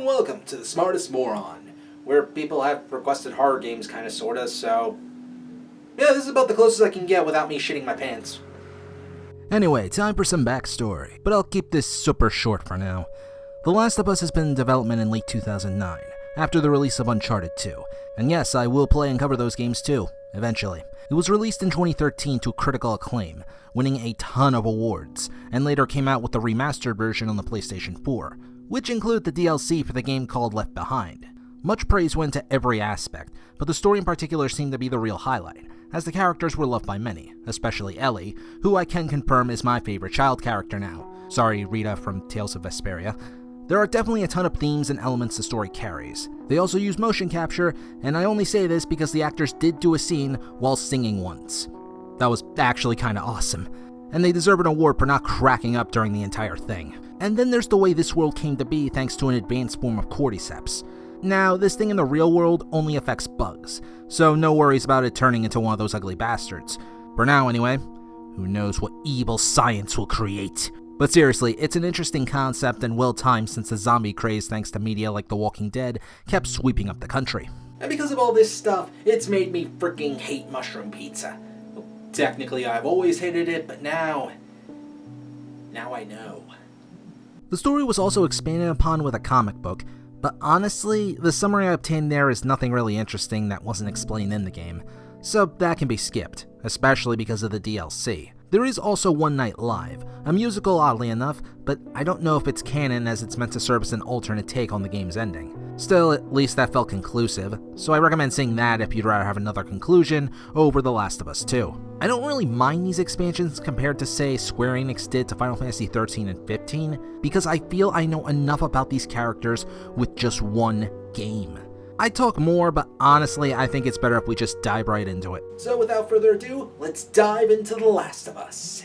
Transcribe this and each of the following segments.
welcome to the Smartest Moron, where people have requested horror games kinda sorta, so yeah, this is about the closest I can get without me shitting my pants. Anyway, time for some backstory, but I'll keep this super short for now. The Last of Us has been in development in late 2009, after the release of Uncharted 2, and yes, I will play and cover those games too, eventually. It was released in 2013 to critical acclaim, winning a ton of awards, and later came out with the remastered version on the PlayStation 4, which included the DLC for the game called Left Behind. Much praise went to every aspect, but the story in particular seemed to be the real highlight, as the characters were loved by many, especially Ellie, who I can confirm is my favorite child character now. Sorry, Rita from Tales of Vesperia. There are definitely a ton of themes and elements the story carries. They also use motion capture, and I only say this because the actors did do a scene while singing once. That was actually kinda awesome, and they deserve an award for not cracking up during the entire thing. And then there's the way this world came to be thanks to an advanced form of cordyceps. Now, this thing in the real world only affects bugs, so no worries about it turning into one of those ugly bastards. For now anyway, who knows what evil science will create. But seriously, it's an interesting concept and well timed since the zombie craze thanks to media like The Walking Dead kept sweeping up the country. And because of all this stuff, it's made me freaking hate mushroom pizza. Well, technically I've always hated it, but now I know. The story was also expanded upon with a comic book, but honestly, the summary I obtained there is nothing really interesting that wasn't explained in the game, so that can be skipped, especially because of the DLC. There is also One Night Live, a musical oddly enough, but I don't know if it's canon as it's meant to serve as an alternate take on the game's ending. Still, at least that felt conclusive, so I recommend seeing that if you'd rather have another conclusion over The Last of Us 2. I don't really mind these expansions compared to, say, Square Enix did to Final Fantasy 13 and 15, because I feel I know enough about these characters with just one game. I'd talk more, but honestly, I think it's better if we just dive right into it. So without further ado, let's dive into The Last of Us.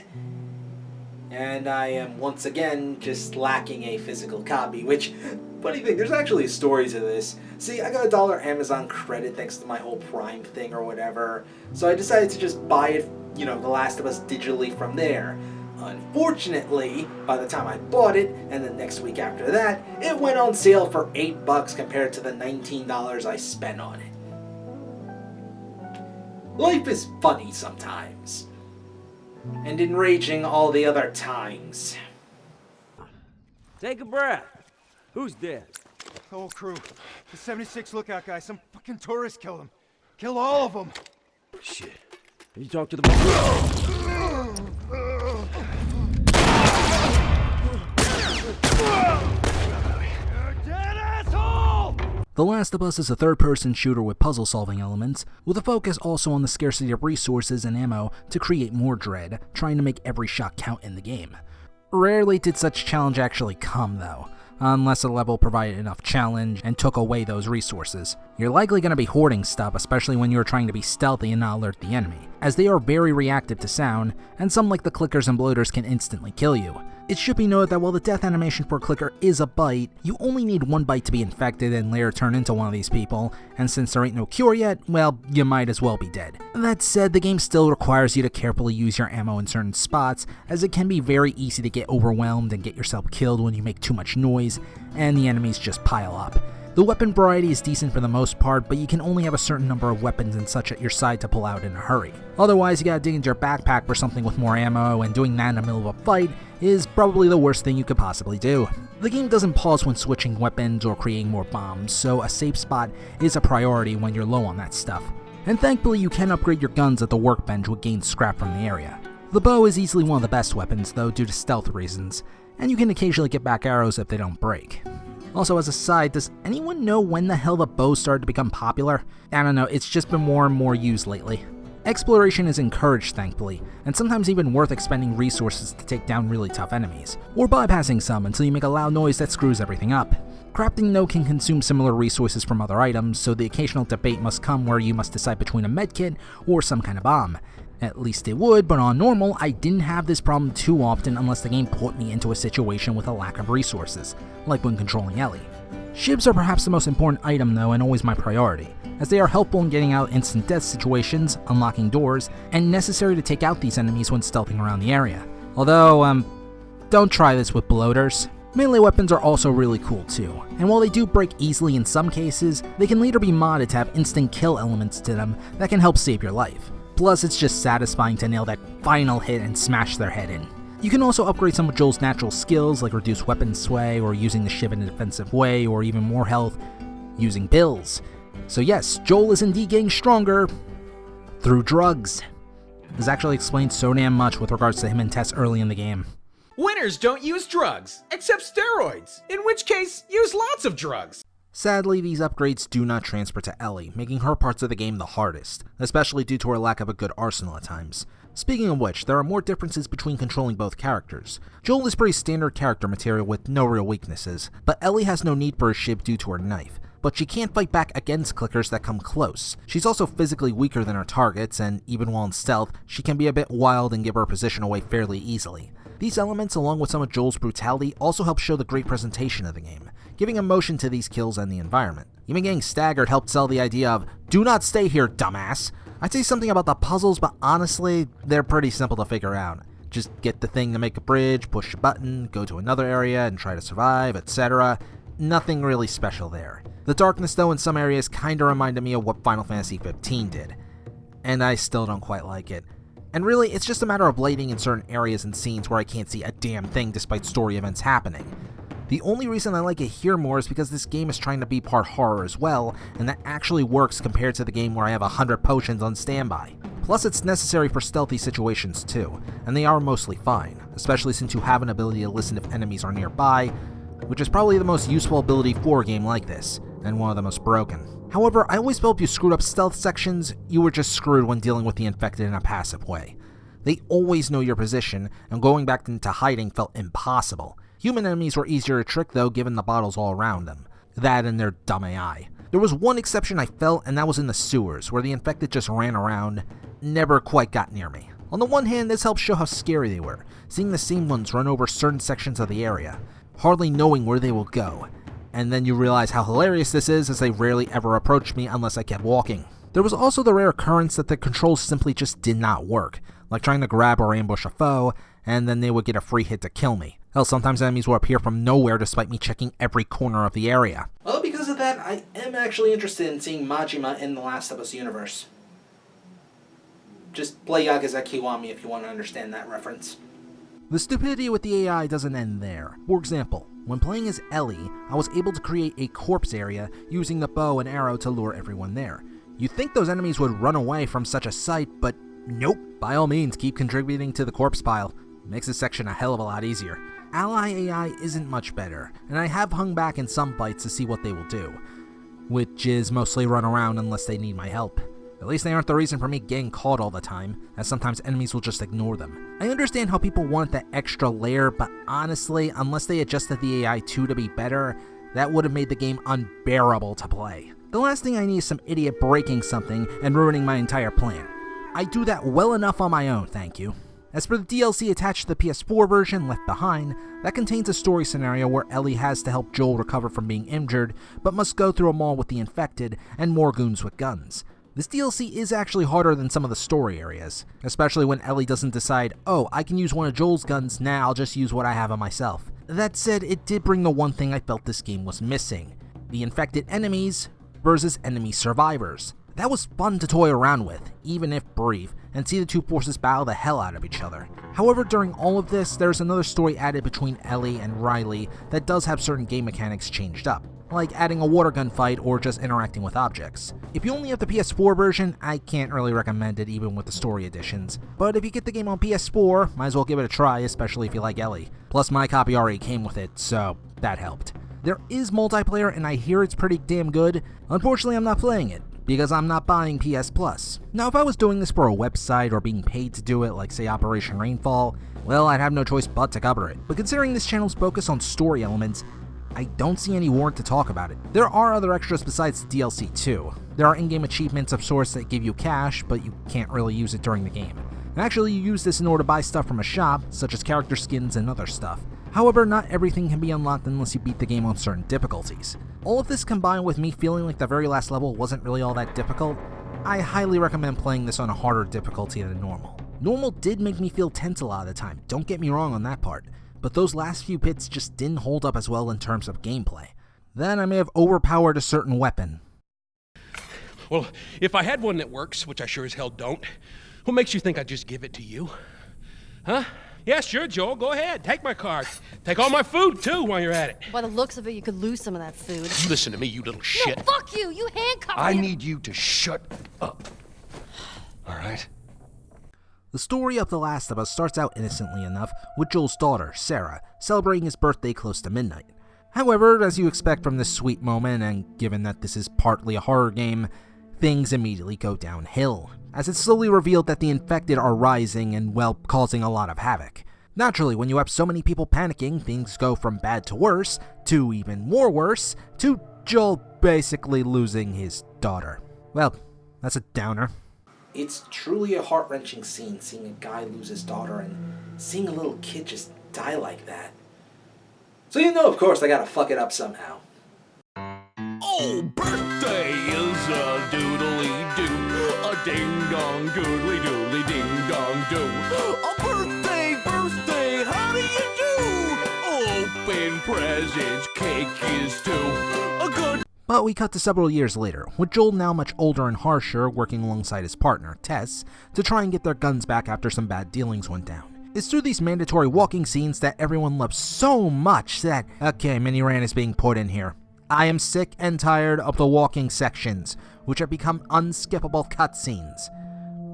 And I am once again just lacking a physical copy, which, funny thing, there's actually stories of this. See, I got a $1 Amazon credit thanks to my whole Prime thing or whatever, so I decided to just buy it, The Last of Us digitally from there. Unfortunately, by the time I bought it, and the next week after that, it went on sale for $8 compared to the $19 I spent on it. Life is funny sometimes, and enraging all the other times. Take a breath. Who's dead? The whole crew. The 76 lookout guy. Some fucking tourists killed him. Kill all of them. Shit. You talk to the... The Last of Us is a third-person shooter with puzzle-solving elements, with a focus also on the scarcity of resources and ammo to create more dread, trying to make every shot count in the game. Rarely did such challenge actually come, though, unless a level provided enough challenge and took away those resources. You're likely going to be hoarding stuff, especially when you're trying to be stealthy and not alert the enemy, as they are very reactive to sound, and some like the clickers and bloaters can instantly kill you. It should be noted that while the death animation for a clicker is a bite, you only need one bite to be infected and later turn into one of these people, and since there ain't no cure yet, well, you might as well be dead. That said, the game still requires you to carefully use your ammo in certain spots, as it can be very easy to get overwhelmed and get yourself killed when you make too much noise, and the enemies just pile up. The weapon variety is decent for the most part, but you can only have a certain number of weapons and such at your side to pull out in a hurry. Otherwise, you gotta dig into your backpack for something with more ammo, and doing that in the middle of a fight is probably the worst thing you could possibly do. The game doesn't pause when switching weapons or creating more bombs, so a safe spot is a priority when you're low on that stuff. And thankfully, you can upgrade your guns at the workbench with gained scrap from the area. The bow is easily one of the best weapons, though, due to stealth reasons, and you can occasionally get back arrows if they don't break. Also, as a side, does anyone know when the hell the bow started to become popular? I don't know, it's just been more and more used lately. Exploration is encouraged, thankfully, and sometimes even worth expending resources to take down really tough enemies, or bypassing some until you make a loud noise that screws everything up. Crafting, though, can consume similar resources from other items, so the occasional debate must come where you must decide between a medkit or some kind of bomb. At least it would, but on normal, I didn't have this problem too often unless the game put me into a situation with a lack of resources, like when controlling Ellie. Shivs are perhaps the most important item though, and always my priority, as they are helpful in getting out instant death situations, unlocking doors, and necessary to take out these enemies when stealthing around the area. Although, don't try this with bloaters. Melee weapons are also really cool too, and while they do break easily in some cases, they can later be modded to have instant kill elements to them that can help save your life. Plus, it's just satisfying to nail that final hit and smash their head in. You can also upgrade some of Joel's natural skills like reduce weapon sway or using the shiv in a defensive way, or even more health using bills. So yes, Joel is indeed getting stronger through drugs. This actually explains so damn much with regards to him and Tess early in the game. Winners don't use drugs, except steroids, in which case, use lots of drugs. Sadly, these upgrades do not transfer to Ellie, making her parts of the game the hardest, especially due to her lack of a good arsenal at times. Speaking of which, there are more differences between controlling both characters. Joel is pretty standard character material with no real weaknesses, but Ellie has no need for a shiv due to her knife. But she can't fight back against clickers that come close. She's also physically weaker than her targets, and even while in stealth, she can be a bit wild and give her position away fairly easily. These elements, along with some of Joel's brutality, also help show the great presentation of the game, giving emotion to these kills and the environment. Even getting staggered helped sell the idea of, "Do not stay here, dumbass." I'd say something about the puzzles, but honestly, they're pretty simple to figure out. Just get the thing to make a bridge, push a button, go to another area and try to survive, etc. Nothing really special there. The darkness though in some areas kinda reminded me of what Final Fantasy 15 did, and I still don't quite like it. And really, it's just a matter of lighting in certain areas and scenes where I can't see a damn thing despite story events happening. The only reason I like it here more is because this game is trying to be part horror as well, and that actually works compared to the game where I have 100 potions on standby. Plus it's necessary for stealthy situations too, and they are mostly fine, especially since you have an ability to listen if enemies are nearby, which is probably the most useful ability for a game like this, and one of the most broken. However, I always felt if you screwed up stealth sections, you were just screwed when dealing with the infected in a passive way. They always know your position, and going back into hiding felt impossible. Human enemies were easier to trick though, given the bottles all around them. That and their dumb AI. There was one exception I felt, and that was in the sewers, where the infected just ran around, never quite got near me. On the one hand, this helped show how scary they were, seeing the same ones run over certain sections of the area, hardly knowing where they will go. And then you realize how hilarious this is, as they rarely ever approached me unless I kept walking. There was also the rare occurrence that the controls simply just did not work, like trying to grab or ambush a foe, and then they would get a free hit to kill me. Hell, sometimes enemies will appear from nowhere despite me checking every corner of the area. Well, because of that, I am actually interested in seeing Majima in the Last of Us universe. Just play Yakuza Kiwami if you want to understand that reference. The stupidity with the AI doesn't end there. For example, when playing as Ellie, I was able to create a corpse area using the bow and arrow to lure everyone there. You'd think those enemies would run away from such a sight, but nope. By all means, keep contributing to the corpse pile. It makes this section a hell of a lot easier. Ally AI isn't much better, and I have hung back in some fights to see what they will do, which is mostly run around unless they need my help. At least they aren't the reason for me getting caught all the time, as sometimes enemies will just ignore them. I understand how people want that extra layer, but honestly, unless they adjusted the AI too to be better, that would have made the game unbearable to play. The last thing I need is some idiot breaking something and ruining my entire plan. I do that well enough on my own, thank you. As for the DLC attached to the PS4 version, Left Behind, that contains a story scenario where Ellie has to help Joel recover from being injured, but must go through a mall with the infected and more goons with guns. This DLC is actually harder than some of the story areas, especially when Ellie doesn't decide, oh, I can use one of Joel's guns, now I'll just use what I have on myself. That said, it did bring the one thing I felt this game was missing: the infected enemies versus enemy survivors. That was fun to toy around with, even if brief, and see the two forces battle the hell out of each other. However, during all of this, there's another story added between Ellie and Riley that does have certain game mechanics changed up, like adding a water gun fight or just interacting with objects. If you only have the PS4 version, I can't really recommend it even with the story editions, but if you get the game on PS4, might as well give it a try, especially if you like Ellie. Plus my copy already came with it, so that helped. There is multiplayer and I hear it's pretty damn good. Unfortunately, I'm not playing it, because I'm not buying PS Plus. Now, if I was doing this for a website or being paid to do it, like say Operation Rainfall, well, I'd have no choice but to cover it. But considering this channel's focus on story elements, I don't see any warrant to talk about it. There are other extras besides the DLC too. There are in-game achievements of sorts that give you cash, but you can't really use it during the game. And actually, you use this in order to buy stuff from a shop, such as character skins and other stuff. However, not everything can be unlocked unless you beat the game on certain difficulties. All of this combined with me feeling like the very last level wasn't really all that difficult, I highly recommend playing this on a harder difficulty than normal. Normal did make me feel tense a lot of the time, don't get me wrong on that part, but those last few bits just didn't hold up as well in terms of gameplay. Then I may have overpowered a certain weapon. Well, if I had one that works, which I sure as hell don't, what makes you think I'd just give it to you? Huh? Yeah, sure, Joel, go ahead. Take my card. Take all my food, too, while you're at it. By the looks of it, you could lose some of that food. You listen to me, you little shit. No, fuck you! You handcuffed me! I need you to shut up. All right? The story of The Last of Us starts out innocently enough, with Joel's daughter, Sarah, celebrating his birthday close to midnight. However, as you expect from this sweet moment, and given that this is partly a horror game, things immediately go downhill, as it's slowly revealed that the infected are rising and, well, causing a lot of havoc. Naturally, when you have so many people panicking, things go from bad to worse, to even more worse, to Joel basically losing his daughter. Well, that's a downer. It's truly a heart-wrenching scene, seeing a guy lose his daughter and seeing a little kid just die like that. So you know, of course, I gotta fuck it up somehow. Oh, birthday is a doodly-doo, a ding-dong, doodly-doodly-ding-dong-doo. A birthday, how do you do? Open presents, cake is too. A good... But we cut to several years later, with Joel now much older and harsher, working alongside his partner, Tess, to try and get their guns back after some bad dealings went down. It's through these mandatory walking scenes that everyone loves so much that, okay, mini rant is being put in here. I am sick and tired of the walking sections, which have become unskippable cutscenes.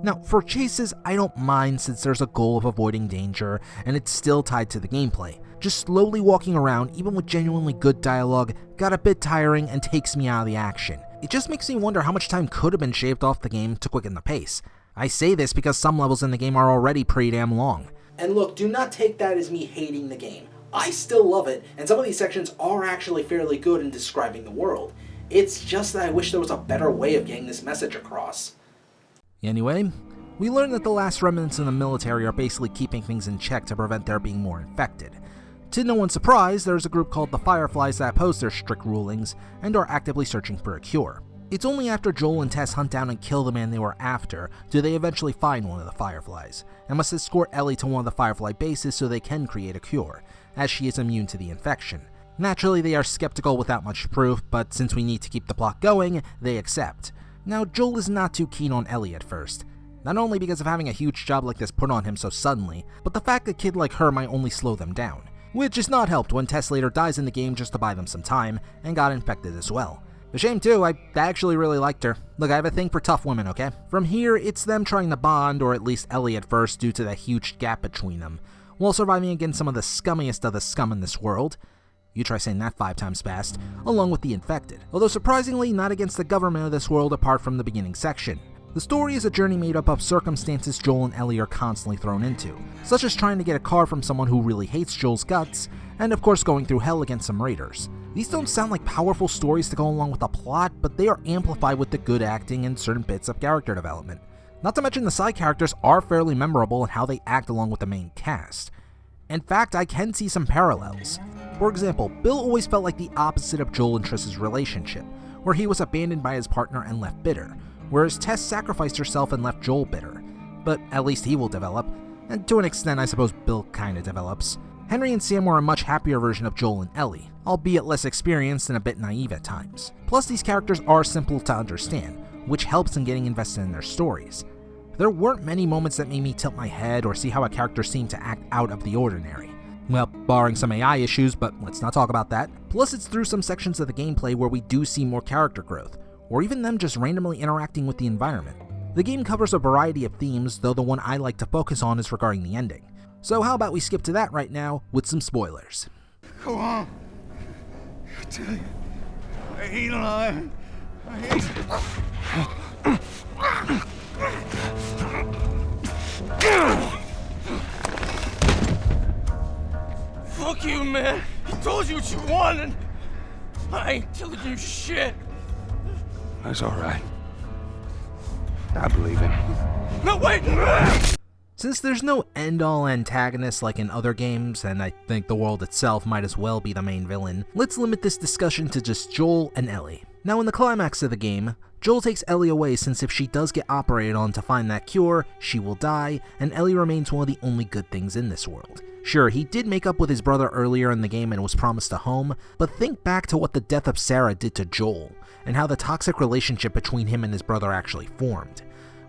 Now, for chases, I don't mind since there's a goal of avoiding danger, and it's still tied to the gameplay. Just slowly walking around, even with genuinely good dialogue, got a bit tiring and takes me out of the action. It just makes me wonder how much time could have been shaved off the game to quicken the pace. I say this because some levels in the game are already pretty damn long. And look, do not take that as me hating the game. I still love it, and some of these sections are actually fairly good in describing the world. It's just that I wish there was a better way of getting this message across. Anyway, we learn that the last remnants in the military are basically keeping things in check to prevent there being more infected. To no one's surprise, there's a group called the Fireflies that oppose their strict rulings and are actively searching for a cure. It's only after Joel and Tess hunt down and kill the man they were after do they eventually find one of the Fireflies, and must escort Ellie to one of the Firefly bases so they can create a cure, as she is immune to the infection. Naturally, they are skeptical without much proof, but since we need to keep the plot going, they accept. Now, Joel is not too keen on Ellie at first, not only because of having a huge job like this put on him so suddenly, but the fact that a kid like her might only slow them down, which is not helped when Tess later dies in the game just to buy them some time, and got infected as well. A shame too, I actually really liked her. Look, I have a thing for tough women, okay? From here, it's them trying to bond, or at least Ellie at first due to the huge gap between them, while surviving against some of the scummiest of the scum in this world. You try saying that 5 times fast, along with the infected. Although surprisingly, not against the government of this world apart from the beginning section. The story is a journey made up of circumstances Joel and Ellie are constantly thrown into, such as trying to get a car from someone who really hates Joel's guts, and of course going through hell against some raiders. These don't sound like powerful stories to go along with the plot, but they are amplified with the good acting and certain bits of character development. Not to mention the side characters are fairly memorable in how they act along with the main cast. In fact, I can see some parallels. For example, Bill always felt like the opposite of Joel and Triss's relationship, where he was abandoned by his partner and left bitter, whereas Tess sacrificed herself and left Joel bitter. But at least he will develop, and to an extent I suppose Bill kinda develops. Henry and Sam were a much happier version of Joel and Ellie, albeit less experienced and a bit naive at times. Plus these characters are simple to understand, which helps in getting invested in their stories. There weren't many moments that made me tilt my head or see how a character seemed to act out of the ordinary. Well, barring some AI issues, but let's not talk about that. Plus it's through some sections of the gameplay where we do see more character growth, or even them just randomly interacting with the environment. The game covers a variety of themes, though the one I like to focus on is regarding the ending. So how about we skip to that right now with some spoilers. Go on. I tell you, I hate lying. I hate Fuck you, man. He told you what you wanted. I ain't telling you shit. That's all right. I believe him. No, wait! Since there's no end-all antagonist like in other games, and I think the world itself might as well be the main villain, let's limit this discussion to just Joel and Ellie. Now in the climax of the game, Joel takes Ellie away since if she does get operated on to find that cure, she will die, and Ellie remains one of the only good things in this world. Sure, he did make up with his brother earlier in the game and was promised a home, but think back to what the death of Sarah did to Joel, and how the toxic relationship between him and his brother actually formed.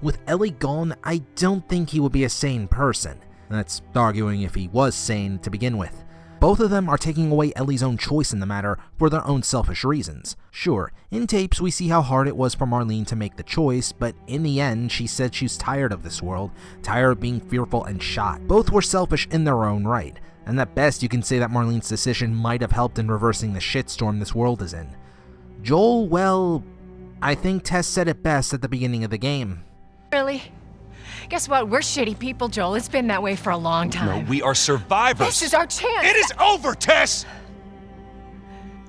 With Ellie gone, I don't think he would be a sane person. That's arguing if he was sane to begin with. Both of them are taking away Ellie's own choice in the matter for their own selfish reasons. Sure, in tapes we see how hard it was for Marlene to make the choice, but in the end she said she's tired of this world, tired of being fearful and shot. Both were selfish in their own right, and at best you can say that Marlene's decision might have helped in reversing the shitstorm this world is in. Joel, well, I think Tess said it best at the beginning of the game. Really? Guess what? We're shitty people, Joel. It's been that way for a long time. No, we are survivors. This is our chance. It is over, Tess!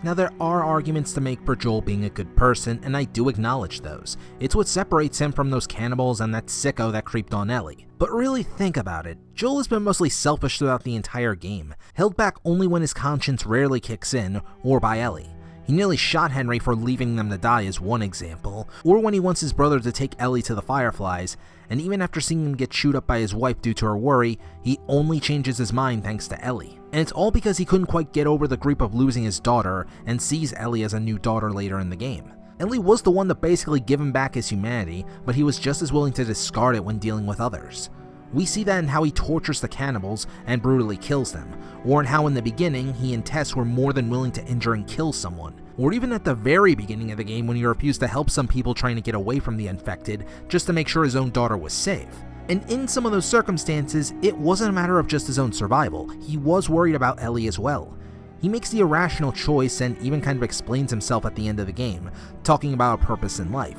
Now there are arguments to make for Joel being a good person, and I do acknowledge those. It's what separates him from those cannibals and that sicko that creeped on Ellie. But really think about it, Joel has been mostly selfish throughout the entire game, held back only when his conscience rarely kicks in, or by Ellie. He nearly shot Henry for leaving them to die is one example, or when he wants his brother to take Ellie to the Fireflies, and even after seeing him get chewed up by his wife due to her worry, he only changes his mind thanks to Ellie. And it's all because he couldn't quite get over the grief of losing his daughter and sees Ellie as a new daughter later in the game. Ellie was the one to basically give him back his humanity, but he was just as willing to discard it when dealing with others. We see that in how he tortures the cannibals and brutally kills them, or in how in the beginning he and Tess were more than willing to injure and kill someone, or even at the very beginning of the game when he refused to help some people trying to get away from the infected just to make sure his own daughter was safe. And in some of those circumstances, it wasn't a matter of just his own survival, he was worried about Ellie as well. He makes the irrational choice and even kind of explains himself at the end of the game, talking about a purpose in life.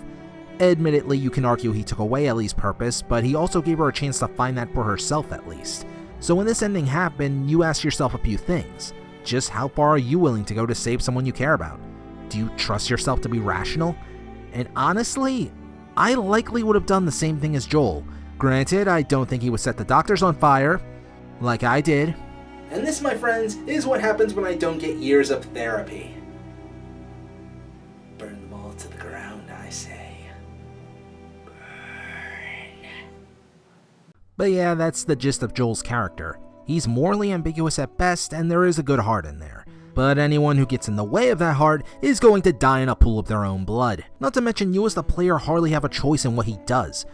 Admittedly, you can argue he took away Ellie's purpose, but he also gave her a chance to find that for herself at least. So when this ending happened, you ask yourself a few things. Just how far are you willing to go to save someone you care about? Do you trust yourself to be rational? And honestly, I likely would have done the same thing as Joel. Granted, I don't think he would set the doctors on fire, like I did. And this, my friends, is what happens when I don't get years of therapy. Burn them all to the ground, I say. But yeah, that's the gist of Joel's character. He's morally ambiguous at best, and there is a good heart in there. But anyone who gets in the way of that heart is going to die in a pool of their own blood. Not to mention, you as the player hardly have a choice in what he does.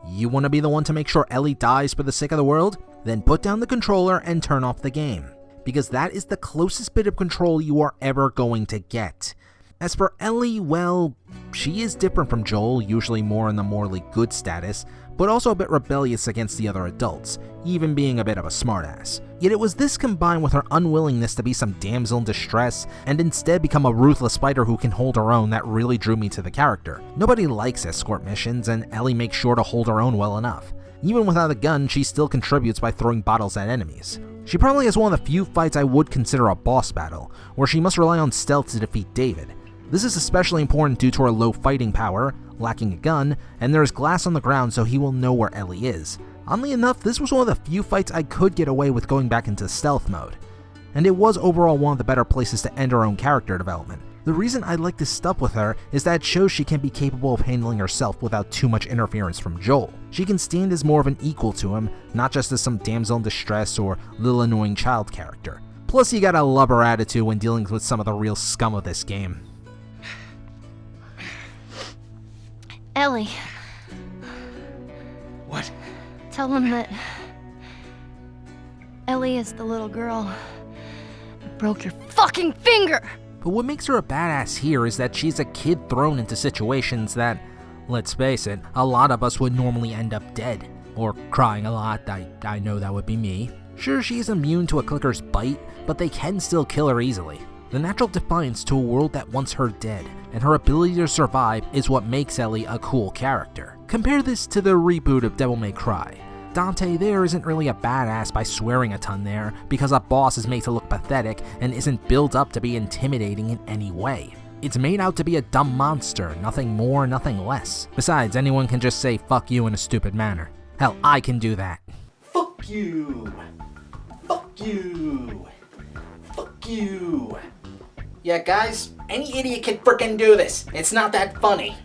You want to be the one to make sure Ellie dies for the sake of the world? Then put down the controller and turn off the game. Because that is the closest bit of control you are ever going to get. As for Ellie, well, she is different from Joel, usually more in the morally good status, but also a bit rebellious against the other adults, even being a bit of a smartass. Yet it was this combined with her unwillingness to be some damsel in distress, and instead become a ruthless fighter who can hold her own, that really drew me to the character. Nobody likes escort missions, and Ellie makes sure to hold her own well enough. Even without a gun, she still contributes by throwing bottles at enemies. She probably has one of the few fights I would consider a boss battle, where she must rely on stealth to defeat David. This is especially important due to her low fighting power, lacking a gun, and there is glass on the ground so he will know where Ellie is. Oddly enough, this was one of the few fights I could get away with going back into stealth mode. And it was overall one of the better places to end her own character development. The reason I like this stuff with her is that it shows she can be capable of handling herself without too much interference from Joel. She can stand as more of an equal to him, not just as some damsel in distress or little annoying child character. Plus you gotta love her attitude when dealing with some of the real scum of this game. Ellie. What? Tell him that Ellie is the little girl who broke your fucking finger! But what makes her a badass here is that she's a kid thrown into situations that, let's face it, a lot of us would normally end up dead. Or crying a lot, I know that would be me. Sure, she's immune to a clicker's bite, but they can still kill her easily. The natural defiance to a world that wants her dead, and her ability to survive is what makes Ellie a cool character. Compare this to the reboot of Devil May Cry. Dante there isn't really a badass by swearing a ton there, because a boss is made to look pathetic and isn't built up to be intimidating in any way. It's made out to be a dumb monster, nothing more, nothing less. Besides, anyone can just say fuck you in a stupid manner. Hell, I can do that. Fuck you! Fuck you! Fuck you! Yeah, guys, any idiot can frickin' do this. It's not that funny.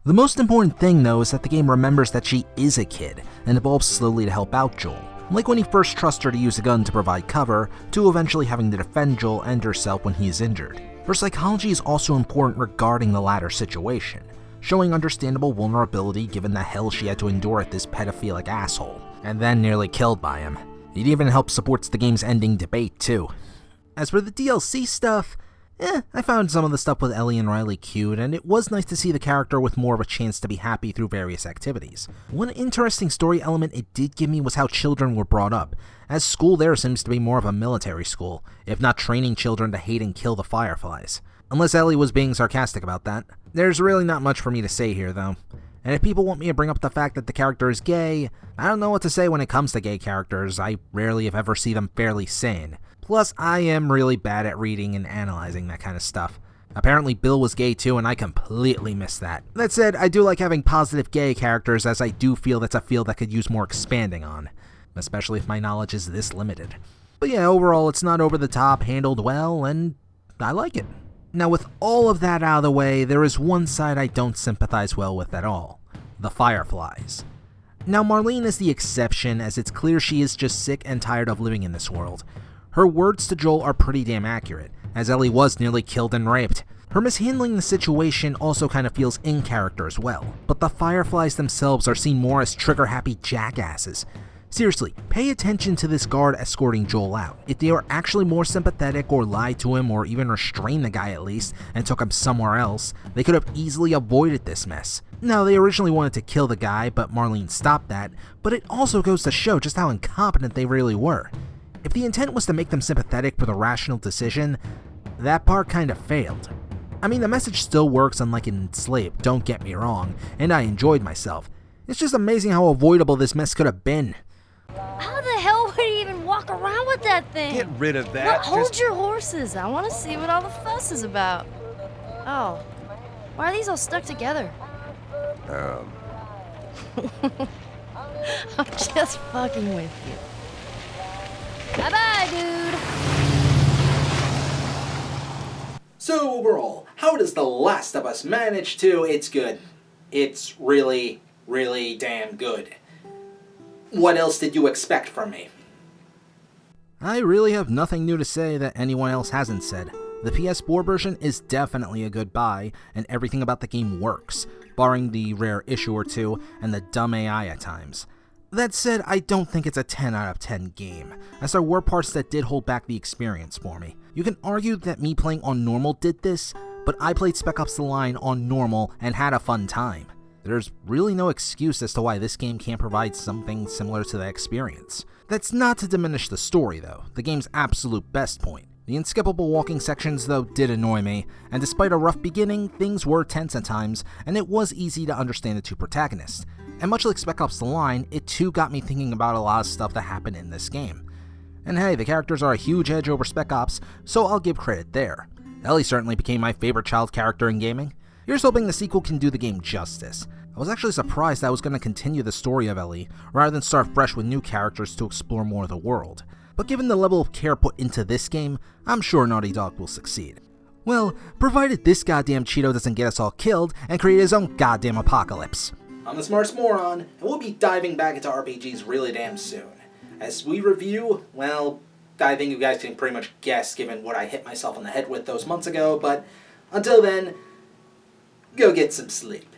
The most important thing though is that the game remembers that she is a kid and evolves slowly to help out Joel. Like when he first trusts her to use a gun to provide cover, to eventually having to defend Joel and herself when he is injured. Her psychology is also important regarding the latter situation, showing understandable vulnerability given the hell she had to endure at this pedophilic asshole, and then nearly killed by him. It even helps supports the game's ending debate too. As for the DLC stuff, I found some of the stuff with Ellie and Riley cute, and it was nice to see the character with more of a chance to be happy through various activities. One interesting story element it did give me was how children were brought up, as school there seems to be more of a military school, if not training children to hate and kill the Fireflies. Unless Ellie was being sarcastic about that. There's really not much for me to say here though. And if people want me to bring up the fact that the character is gay, I don't know what to say when it comes to gay characters. I rarely if ever see them fairly sane. Plus, I am really bad at reading and analyzing that kind of stuff. Apparently Bill was gay too, and I completely missed that. That said, I do like having positive gay characters, as I do feel that's a field that could use more expanding on. Especially if my knowledge is this limited. But yeah, overall it's not over the top, handled well, and I like it. Now with all of that out of the way, there is one side I don't sympathize well with at all. The Fireflies. Now Marlene is the exception, as it's clear she is just sick and tired of living in this world. Her words to Joel are pretty damn accurate, as Ellie was nearly killed and raped. Her mishandling the situation also kind of feels in character as well, but the Fireflies themselves are seen more as trigger-happy jackasses. Seriously, pay attention to this guard escorting Joel out. If they were actually more sympathetic or lied to him or even restrained the guy at least and took him somewhere else, they could have easily avoided this mess. Now, they originally wanted to kill the guy, but Marlene stopped that, but it also goes to show just how incompetent they really were. If the intent was to make them sympathetic for the rational decision, that part kind of failed. I mean, the message still works unlike in Enslaved, don't get me wrong, and I enjoyed myself. It's just amazing how avoidable this mess could have been. How the hell would he even walk around with that thing? Get rid of that. Look, hold your horses. I want to see what all the fuss is about. Oh, why are these all stuck together? I'm just fucking with you. Bye-bye, dude. So overall, how does The Last of Us manage to? It's good. It's really, really damn good. What else did you expect from me? I really have nothing new to say that anyone else hasn't said. The PS4 version is definitely a good buy, and everything about the game works, barring the rare issue or two and the dumb AI at times. That said, I don't think it's a 10 out of 10 game, as there were parts that did hold back the experience for me. You can argue that me playing on normal did this, but I played Spec Ops: The Line on normal and had a fun time. There's really no excuse as to why this game can't provide something similar to that experience. That's not to diminish the story though, the game's absolute best point. The unskippable walking sections though did annoy me, and despite a rough beginning, things were tense at times, and it was easy to understand the two protagonists. And much like Spec Ops: The Line, it too got me thinking about a lot of stuff that happened in this game. And hey, the characters are a huge edge over Spec Ops, so I'll give credit there. Ellie certainly became my favorite child character in gaming. Here's hoping the sequel can do the game justice. I was actually surprised I was going to continue the story of Ellie, rather than start fresh with new characters to explore more of the world. But given the level of care put into this game, I'm sure Naughty Dog will succeed. Well, provided this goddamn Cheeto doesn't get us all killed and create his own goddamn apocalypse. I'm the Smartest Moron, and we'll be diving back into RPGs really damn soon. As we review, well, I think you guys can pretty much guess given what I hit myself on the head with those months ago, but until then, go get some sleep.